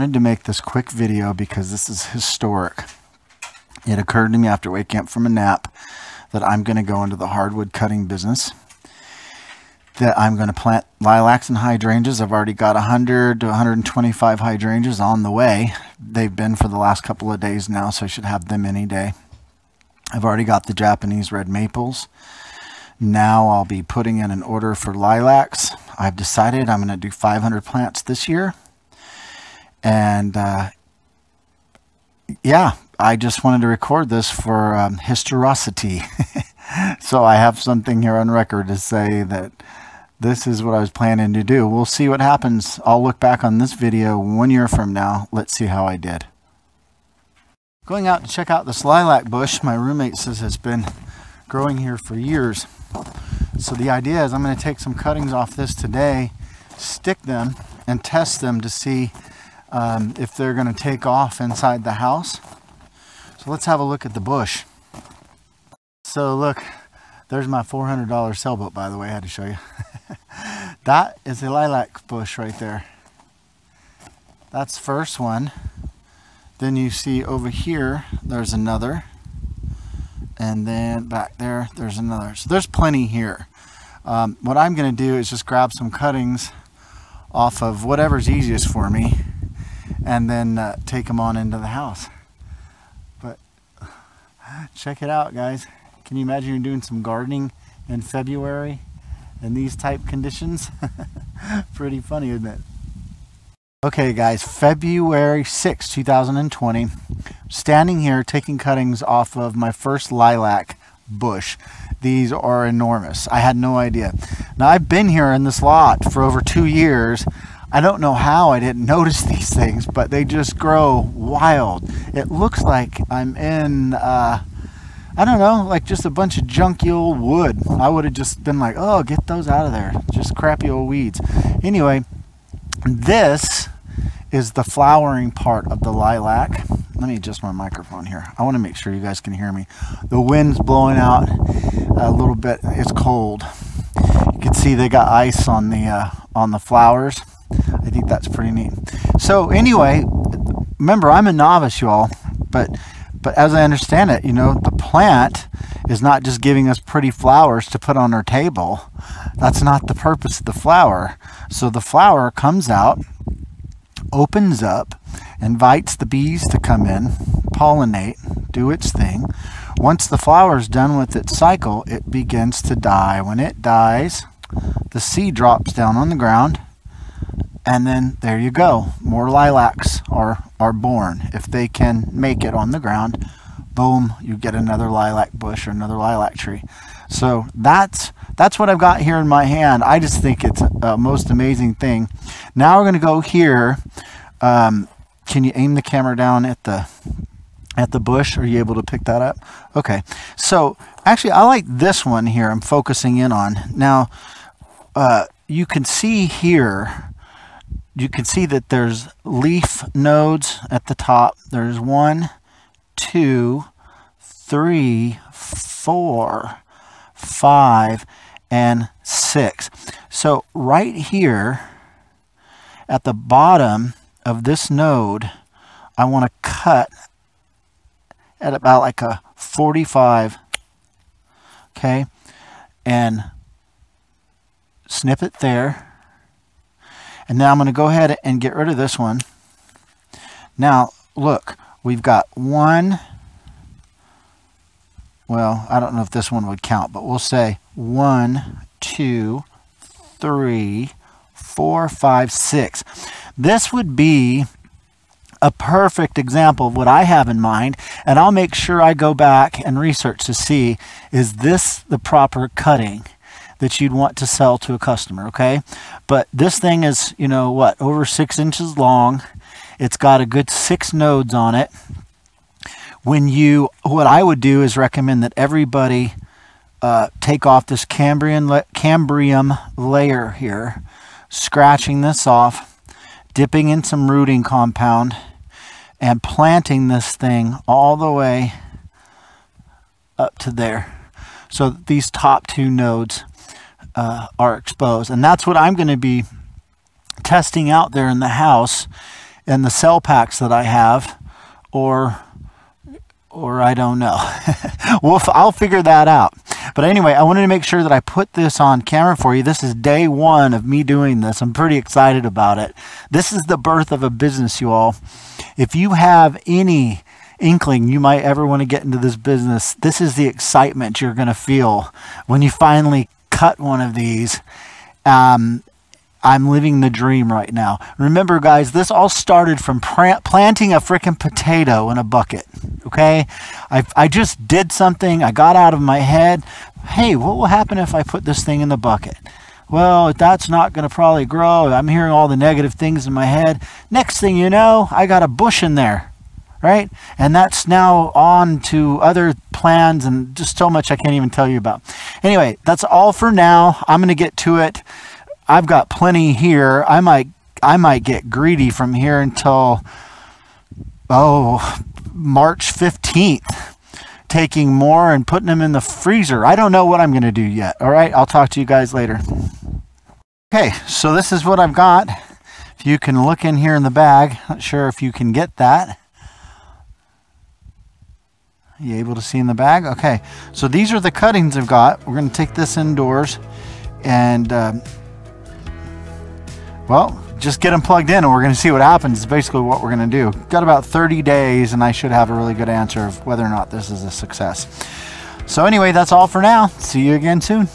wanted to make this quick video because this is historic. It occurred to me after waking up from a nap that I'm going to go into the hardwood cutting business, that I'm going to plant lilacs and hydrangeas. I've already got 100 to 125 hydrangeas on the way. They've been for the last couple of days now, so I should have them any day. I've already got the Japanese red maples. Now I'll be putting in an order for lilacs. I've decided I'm going to do 500 plants this year. And yeah, I just wanted to record this for historicity. So I have something here on record to say that this is what I was planning to do. We'll see what happens. I'll look back on this video 1 year from now. Let's see how I did. Going out to check out this lilac bush, my roommate says it's been growing here for years. So the idea is I'm going to take some cuttings off this today, stick them, and test them to see if they're going to take off inside the house. So let's have a look at the bush. So look, there's my $400 sailboat, by the way, I had to show you. That is a lilac bush right there. That's the first one. Then you see over here, there's another. And then back there, there's another. So there's plenty here. What I'm going to do is just grab some cuttings off of whatever's easiest for me and then take them on into the house. But check it out, guys. Can you imagine you're doing some gardening in February in these type conditions? Pretty funny, isn't it? Okay, guys, February 6, 2020. Standing here taking cuttings off of my first lilac bush. These are enormous. I had no idea. Now, I've been here in this lot for over 2 years. I don't know how I didn't notice these things, but they just grow wild. It looks like I'm in, I don't know, like just a bunch of junky old wood. I would have just been like, oh, get those out of there. Just crappy old weeds. Anyway, this is the flowering part of the lilac. Let me adjust my microphone here. I want to make sure you guys can hear me. The wind's blowing out a little bit. It's cold. You can see they got ice on the flowers. I think that's pretty neat. So anyway, remember, I'm a novice, y'all, but as I understand it, you know, the plant is not just giving us pretty flowers to put on our table. That's not the purpose of the flower. So the flower comes out, opens up, invites the bees to come in, pollinate, do its thing. Once the flower is done with its cycle, it begins to die. When it dies, the seed drops down on the ground, and then there you go. More lilacs are born. If they can make it on the ground, boom, you get another lilac bush or another lilac tree. So that's what I've got here in my hand. I just think it's a most amazing thing. Now we're going to go here. Can you aim the camera down at the bush? Are you able to pick that up? Okay. So actually, I like this one here. I'm focusing in on. Now, you can see here, you can see that there's leaf nodes at the top. There's 1, 2, 3, 4, 5, and 6. So right here at the bottom of this node, I want to cut at about like a 45, okay, and snip it there. And now I'm going to go ahead and get rid of this one. Now, look, we've got one, well, I don't know if this one would count, but we'll say 1, 2, 3, 4, 5, 6. This would be a perfect example of what I have in mind, and I'll make sure I go back and research to see, is this the proper cutting that you'd want to sell to a customer, okay? But this thing is, you know what, over 6 inches long. It's got a good 6 nodes on it. What I would do is recommend that everybody take off this cambrium layer here, scratching this off, dipping in some rooting compound, and planting this thing all the way up to there. So these top 2 nodes are exposed. And that's what I'm going to be testing out there in the house, in the cell packs that I have, or I don't know. I'll figure that out. But anyway, I wanted to make sure that I put this on camera for you. This is day one of me doing this. I'm pretty excited about it. This is the birth of a business, you all. If you have any inkling you might ever want to get into this business, this is the excitement you're going to feel when you finally cut one of these. I'm living the dream right now. Remember, guys, this all started from planting a freaking potato in a bucket, okay? I just did something. I got out of my head. Hey, what will happen if I put this thing in the bucket? Well, that's not going to probably grow. I'm hearing all the negative things in my head. Next thing you know, I got a bush in there, right? And that's now on to other plans and just so much I can't even tell you about. Anyway, that's all for now. I'm going to get to it. I've got plenty here. I might get greedy from here until March 15th, taking more and putting them in the freezer. I don't know what I'm going to do yet. All right, I'll talk to you guys later. Okay, so this is what I've got. If you can look in here in the bag, not sure if you can get that. Are you able to see in the bag? Okay, so these are the cuttings I've got. We're going to take this indoors and well, just get them plugged in and we're going to see what happens. Is basically what we're going to do. Got about 30 days and I should have a really good answer of whether or not this is a success. So anyway, that's all for now. See you again soon.